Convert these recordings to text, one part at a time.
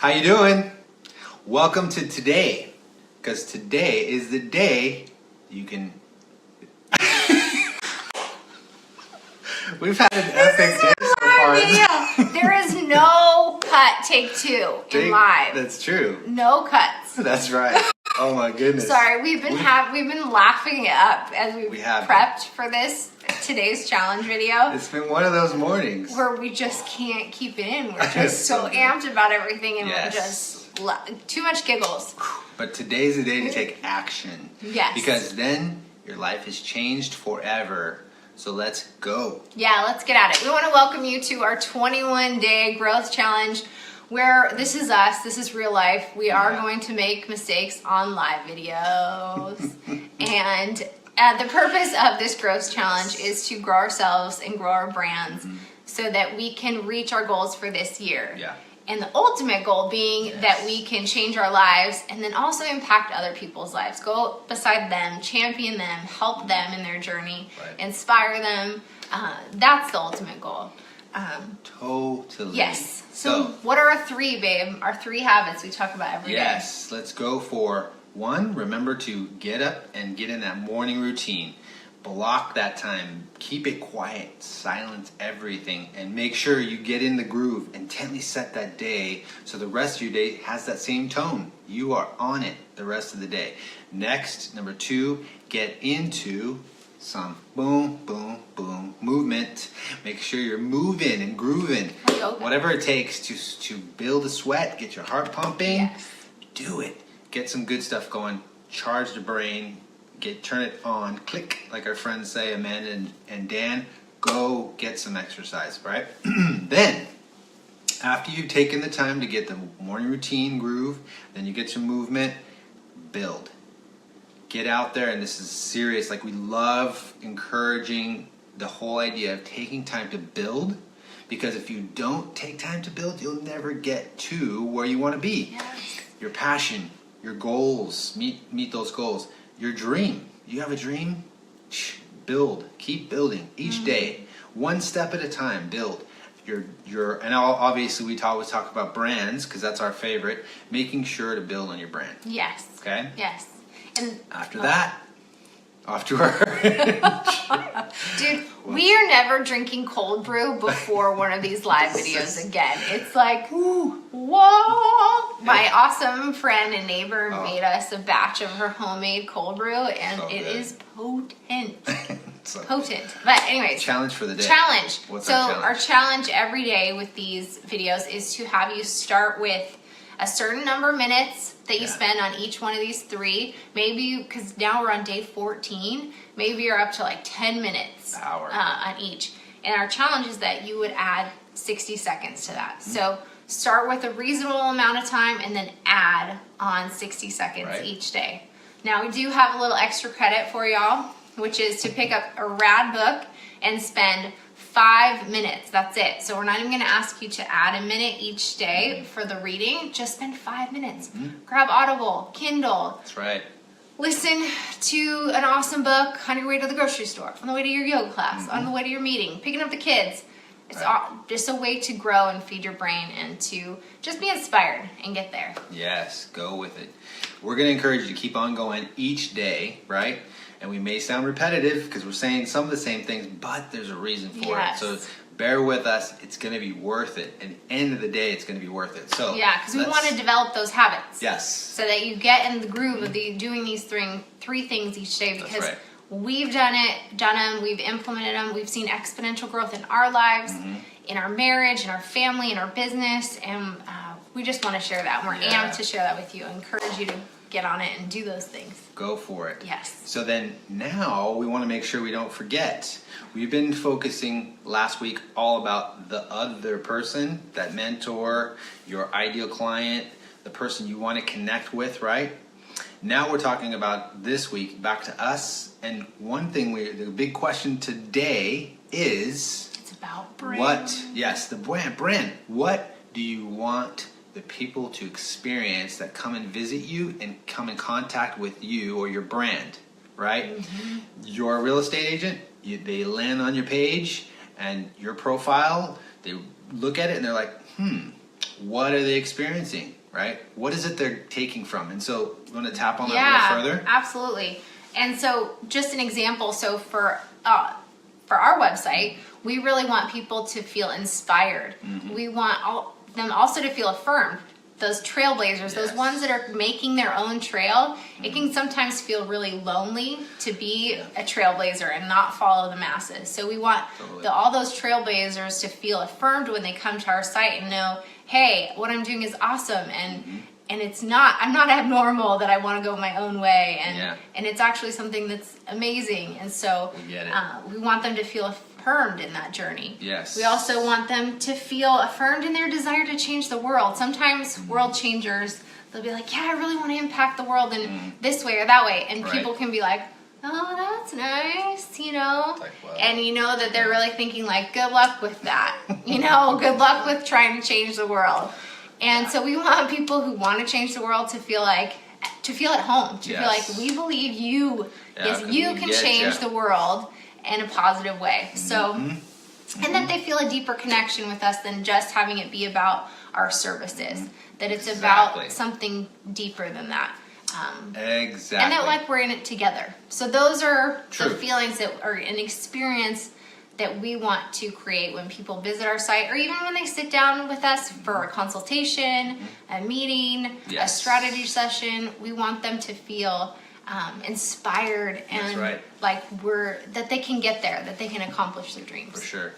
How you doing? Welcome to today, because today is the day you can... We've had an epic day so far. There is no cut take two in live. That's true. No cuts. That's right. Oh my goodness. Sorry, we've been laughing it up as We have. prepped for today's challenge video. It's been one of those mornings. Where we just can't keep it in. We're just so amped about everything and we're just too much giggles. But today's the day to take action. Yes. Because then your life is changed forever. So let's go. Yeah, let's get at it. We want to welcome you to our 21-day growth challenge where this is us, this is real life. We are going to make mistakes on live videos. And the purpose of this growth challenge is to grow ourselves and grow our brands so that we can reach our goals for this year. Yeah. And the ultimate goal being that we can change our lives and then also impact other people's lives. Go beside them, champion them, help them in their journey, inspire them. That's the ultimate goal. Totally. Yes. So what are our three, babe? Our three habits we talk about every day. Yes. Let's go for one. Remember to get up and get in that morning routine. Block that time. Keep it quiet. Silence everything. And make sure you get in the groove. Intently set that day so the rest of your day has that same tone. You are on it the rest of the day. Next, number two, get into some boom, boom, boom movement. Make sure you're moving and grooving. Whatever it takes to build a sweat, get your heart pumping. Yes. Do it. Get some good stuff going. Charge the brain. Turn it on. Click, like our friends say, Amanda and Dan. Go get some exercise, right? Then, after you've taken the time to get the morning routine groove, then you get some movement, build. Get out there, and this is serious. Like, we love encouraging the whole idea of taking time to build, because if you don't take time to build, you'll never get to where you want to be. Yes. Your passion, your goals, meet those goals. Your dream. You have a dream? Build. Keep building each day. One step at a time. Build. And obviously we always talk about brands because that's our favorite. Making sure to build on your brand. Yes. Okay? Yes. And after that, off to our... Dude, we are never drinking cold brew before one of these live videos again. It's like, whoa! My awesome friend and neighbor made us a batch of her homemade cold brew, and it is potent. Potent. But anyways. Challenge for the day. Challenge. What's our challenge every day with these videos is to have you start with a certain number of minutes that you spend on each one of these three. Maybe, because now we're on day 14, maybe you're up to like 10 minutes on each. And our challenge is that you would add 60 seconds to that. So start with a reasonable amount of time and then add on 60 seconds each day. Now we do have a little extra credit for y'all, which is to pick up a rad book and spend 5 minutes. That's it. So we're not even going to ask you to add a minute each day for the reading. Just spend 5 minutes. Grab Audible, Kindle. That's right. Listen to an awesome book on your way to the grocery store, on the way to your yoga class, on the way to your meeting, picking up the kids. It's just a way to grow and feed your brain and to just be inspired and get there. Yes, go with it. We're going to encourage you to keep on going each day, right? And we may sound repetitive because we're saying some of the same things, but there's a reason for it. So bear with us. It's going to be worth it. At the end of the day, it's going to be worth it. So yeah, because we want to develop those habits. Yes. So that you get in the groove of doing these three things each day, because we've done them, we've implemented them, we've seen exponential growth in our lives, in our marriage, in our family, in our business, and we just want to share that. And we're amped to share that with you. I encourage you to get on it and do those things. Go for it. Yes. So then now we want to make sure we don't forget. We've been focusing last week all about the other person, that mentor, your ideal client, the person you want to connect with, right? Now we're talking about this week, back to us. And one thing, the big question today is... It's about brand. The brand. What do you want the people to experience that come and visit you and come in contact with you or your brand, right? You're a real estate agent, they land on your page and your profile, they look at it and they're like, what are they experiencing, right? What is it they're taking from? And so we want to tap on that a little further. Absolutely. And so just an example, so for our website, we really want people to feel inspired. We want them also to feel affirmed. Those trailblazers, those ones that are making their own trail, it can sometimes feel really lonely to be a trailblazer and not follow the masses. So we want all those trailblazers to feel affirmed when they come to our site and know, hey, what I'm doing is awesome, and I'm not abnormal that I want to go my own way, and it's actually something that's amazing. And so we want them to feel affirmed in that journey. Yes. We also want them to feel affirmed in their desire to change the world. Sometimes world changers, they'll be like, yeah, I really want to impact the world in this way or that way. And people can be like, oh, that's nice, you know? Like, well, and you know that they're really thinking like, good luck with that. You know, good luck with trying to change the world. And so we want people who want to change the world to feel at home, to feel like we believe you, you can change the world in a positive way. So, and that they feel a deeper connection with us than just having it be about our services, that it's about something deeper than that. Exactly. And that like we're in it together. So those are the feelings that are an experience that we want to create when people visit our site, or even when they sit down with us for a consultation, a meeting, a strategy session. We want them to feel inspired and like that they can get there, that they can accomplish their dreams. For sure.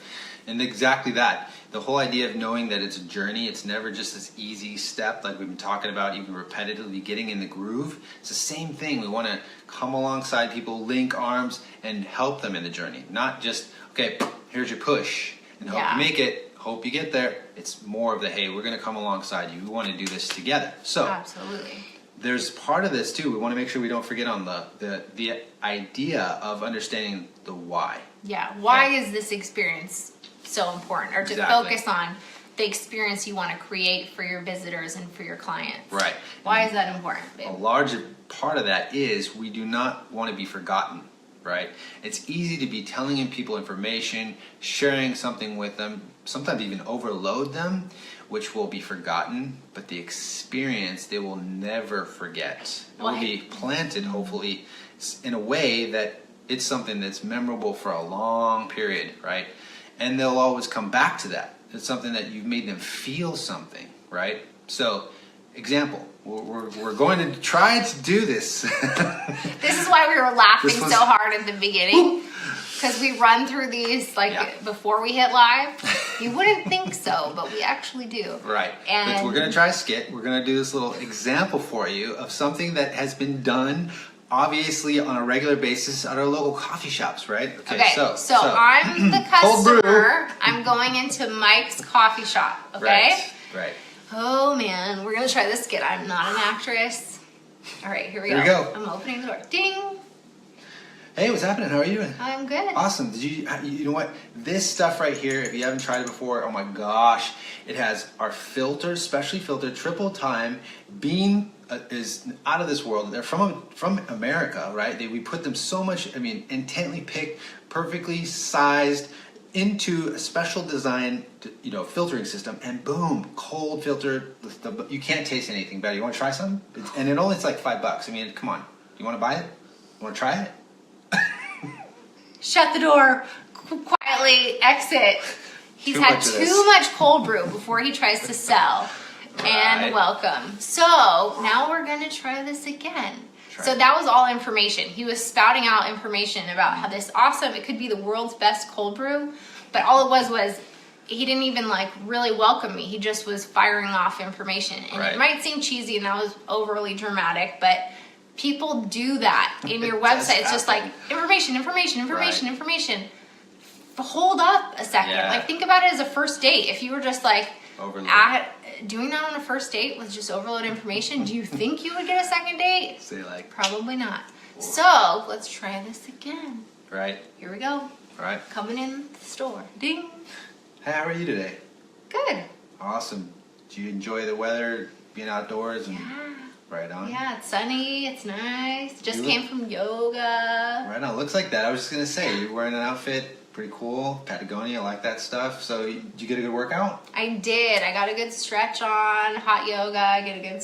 And exactly that. The whole idea of knowing that it's a journey, it's never just this easy step like we've been talking about, even repetitively getting in the groove. It's the same thing. We want to come alongside people, link arms, and help them in the journey. Not just, okay, here's your push, and hope you make it, hope you get there. It's more of the, hey, we're going to come alongside you. We want to do this together. So absolutely. There's part of this too. We want to make sure we don't forget on the idea of understanding the why. Yeah, why is this experience so important, or to focus on the experience you want to create for your visitors and for your clients. Right. Why is that important, babe? A larger part of that is we do not want to be forgotten, right? It's easy to be telling people information, sharing something with them, sometimes even overload them, which will be forgotten, but the experience they will never forget. It will be planted, hopefully, in a way that it's something that's memorable for a long period, right? And they'll always come back to that. It's something that you've made them feel something, right? So, example, we're going to try to do this. This is why we were laughing so hard at the beginning, because we run through these before we hit live. You wouldn't think so, but we actually do. Right. But we're going to try a skit. We're going to do this little example for you of something that has been done obviously on a regular basis at our local coffee shops, right? Okay, so I'm the customer. I'm going into Mike's coffee shop, okay? Right. Oh man, we're gonna try this skit. I'm not an actress. All right, here we go. I'm opening the door. Ding! Hey, what's happening? How are you doing? I'm good. Awesome. You know what? This stuff right here, if you haven't tried it before, oh my gosh. It has our filters, specially filtered, triple time. Bean is out of this world. They're from America, right? We put them so much, intently picked, perfectly sized into a special design, filtering system, and boom, cold filter. You can't taste anything better. You want to try some? And it only it's like $5. Come on. You want to buy it? You want to try it? Shut the door, quietly exit. He's had too much cold brew before he tries to sell. And welcome. So now we're going to try this again. So that was all information. He was spouting out information about how this it could be the world's best cold brew, but all it was he didn't even really welcome me. He just was firing off information. And it might seem cheesy and that was overly dramatic, but people do that in your website. It's just like information. Hold up a second. Think about it as a first date. If you were just doing that on a first date with just overload information, do you think you would get a second date? Say probably not. So let's try this again. Right. Here we go. Right. Coming in the store. Ding. Hey, how are you today? Good. Awesome. Do you enjoy the weather, being outdoors? And right on. Yeah, it's sunny. It's nice. Just came from yoga. Right on. Looks like that. I was just gonna say you're wearing an outfit Pretty cool. Patagonia, I like that stuff. So did you get a good workout? I did. I got a good stretch on, hot yoga. I get a good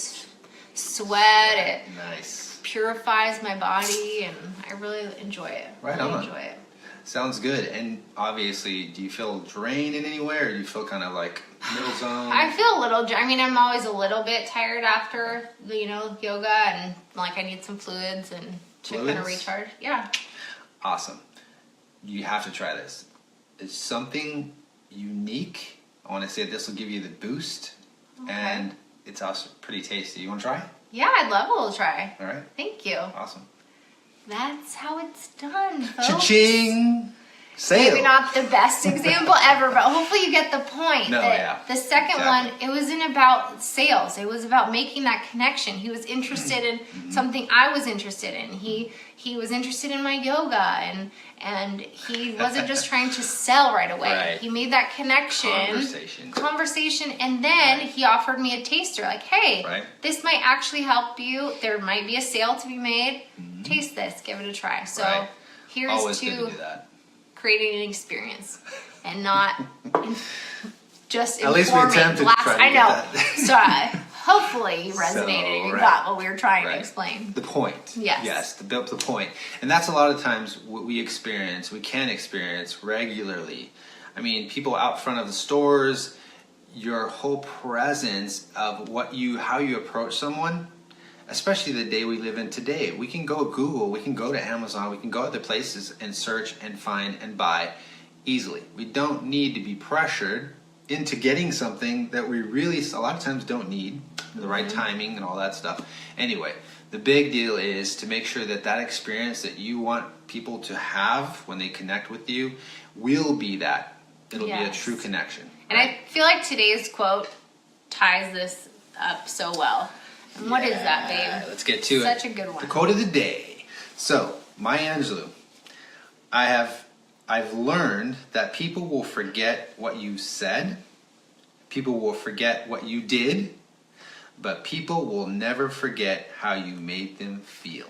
sweat. It Nice. purifies my body, and I really enjoy it. Right really on. enjoy it. Sounds good. And obviously, do you feel drained in any way, or do you feel kind of like middle zone? I feel a little. I mean, I'm always a little bit tired after yoga, and like I need some fluids and to kind of Fluids? recharge. Yeah. Awesome. You have to try this. It's something unique. I want to say this will give you the boost, and it's also pretty tasty. You want to try? Yeah, I'd love a little try. All right. Thank you. Awesome. That's how it's done, folks. Cha-ching! Sale. Maybe not the best example ever, but hopefully you get the point. No, that yeah. The second Exactly. one, it wasn't about sales. It was about making that connection. He was interested in something I was interested in. He was interested in my yoga, and he wasn't just trying to sell right away. Right. He made that connection. Conversation, and then he offered me a taster. Like, hey, Right. this might actually help you. There might be a sale to be made. Taste this. Give it a try. So Right. here's Always to good to do that. creating an experience and not just At least we informing. attempted to try to I get know. that. So hopefully you resonated. You right. got what we were trying Right. to explain. The point. Yes. Yes, to build the point. And that's a lot of times what we can experience regularly. I mean, people out front of the stores, your whole presence of how you approach someone, especially the day we live in today. We can go Google, we can go to Amazon, we can go other places and search and find and buy easily. We don't need to be pressured into getting something that we really a lot of times don't need, the right timing and all that stuff. Anyway, the big deal is to make sure that experience that you want people to have when they connect with you will be that. It'll be a Yes. true connection. And I feel like today's quote ties this up so well. And what is that, babe? Let's get to it. Such a good one. The quote of the day. So, Maya Angelou, I've learned that people will forget what you said, people will forget what you did, but people will never forget how you made them feel.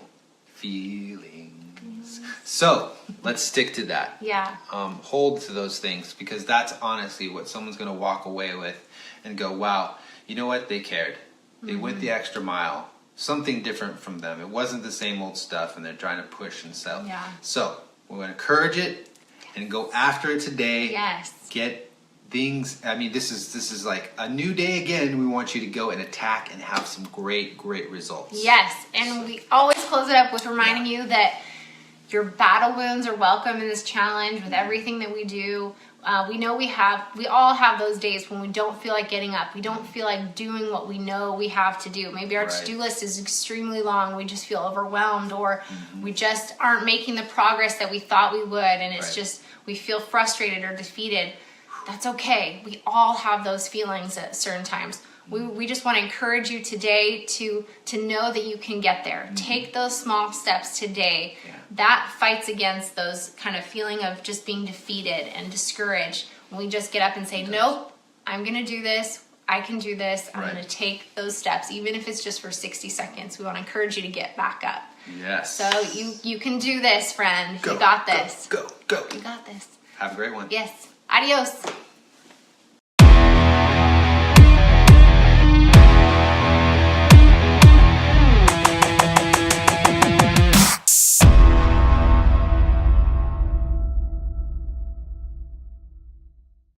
Feelings. So, let's stick to that. Yeah. Hold to those things, because that's honestly what someone's going to walk away with and go, wow, you know what? They cared. They went the extra mile. Something different from them. It wasn't the same old stuff, and they're trying to push and sell. Yeah. So, we're going to encourage it and go after it today. Yes. Get things. I mean, this is like a new day again. We want you to go and attack and have some great results. Yes. And we always close it up with reminding you that your battle wounds are welcome in this challenge with everything that we do. We know we all have those days when we don't feel like getting up. We don't feel like doing what we know we have to do. Maybe our Right. to-do list is extremely long. We just feel overwhelmed, or we just aren't making the progress that we thought we would. And it's Right. just, we feel frustrated or defeated. That's okay. We all have those feelings at certain times. We just want to encourage you today to know that you can get there. Take those small steps today. Yeah. That fights against those kind of feeling of just being defeated and discouraged. When we just get up and say, nope, I'm going to do this. I can do this. I'm Right. going to take those steps, even if it's just for 60 seconds. We want to encourage you to get back up. Yes. So you can do this, friend. Go, You got this. Go. You got this. Have a great one. Yes. Adios.